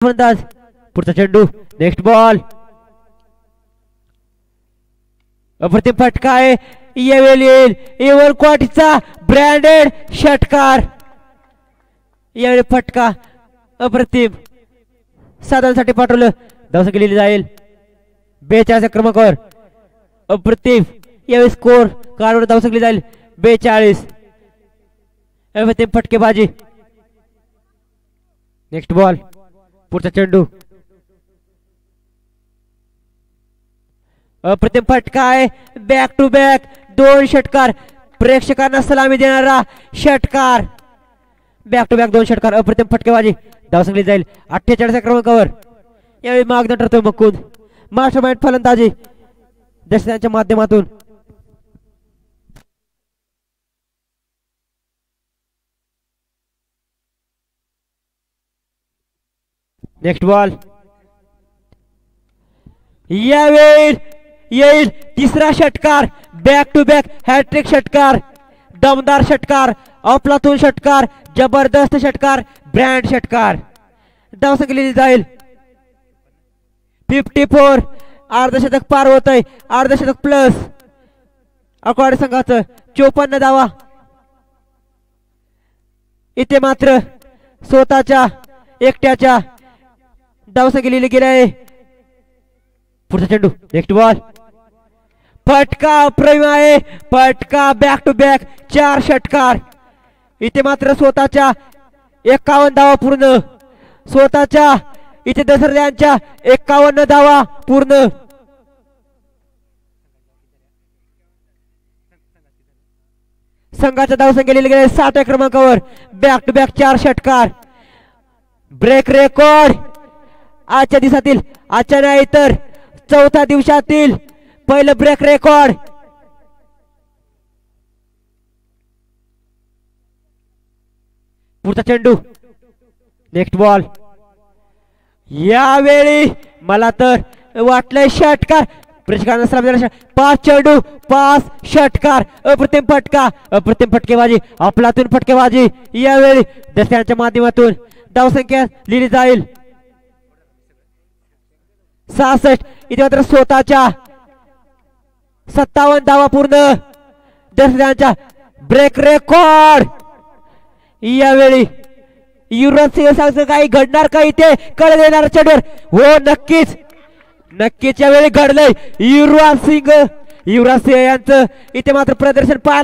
फलंदाज पुढचा चेंडू नेक्स्ट बॉल अप्रतिम फटका आहे यावेळी येईल एवर क्वाटीचा ब्रँडेड षटकार यावेळी फटका अप्रतिम साधारणसाठी पाठवलं धावसंख्या केलेली जाईल 42 क्रमांकावर अप्रतिम यावेळी स्कोर कार्डवर धावसंख्या केली जाईल 42 अप्रतिम फटकेबाजी नेक्स्ट बॉल पुढचा चेंडू अप्रतिम फटका आहे बॅक टू बॅक 2 षटकार प्रेक्षकांना सलामी देणारा षटकार बॅक टू बॅक 2 षटकार अप्रतिम फटकेबाजी धावसंख्या जाईल 48 क्रमांकावर यावेळी मागणं ठरतोय मुकुंद मास्टरमाइंड फलंदाजी दर्शकांच्या माध्यमातून नेक्स्ट बॉल यावेळी येईल तिसरा षटकार बॅक टू बॅक हॅट्रिक षटकार दमदार षटकार अफलातून षटकार जबरदस्त षटकार ब्रँड षटकार धावसंख्या केली जाईल 54 अर्धशतक पार होत आहे अर्धशतक प्लस अकवाडे संघाचं 54 धावा इथे मात्र स्वतःच्या एकट्याच्या धावसंख्या लिहिली गेली आहे पुढचा चेंडू नेक्स्ट बॉल फटका अप्रतिम आहे फटका बॅक टू बॅक 4 षटकार इथे मात्र स्वतःच्या 51 धावा पूर्ण स्वतःच्या इथे दसऱ्यांच्या 51 धावा पूर्ण संघाच्या धावसंख्या लिहिली गेली 60 क्रमांकावर बॅक टू बॅक 4 षटकार ब्रेक रेकॉर्ड आजच्या दिवसातील आजच्या नाही तर चौथ्या दिवसातील पहिलं ब्रेक रेकॉर्ड पुढचा चेंडू नेक्स्ट बॉल यावेळी मला तर वाटलंय षटकार प्रेक्षकांना सलामी देणारा 5 चेंडू 5 षटकार अप्रतिम फटका अप्रतिम फटकेबाजी अफलातून फटकेबाजी यावेळी दर्शकांच्या माध्यमातून धावसंख्या लिहिली जाईल 66 इथे मात्र स्वतःच्या 57 धावा पूर्ण दर्शकांच्या ब्रेक रेकॉर्ड यावेळी युवराज सिंह सांगतं काही घडणार का इथे कळ देणार चेंडूवर हो नक्कीच नक्कीच यावेळी घडलंय युवराज सिंह यांचं इथे मात्र प्रदर्शन पाहायला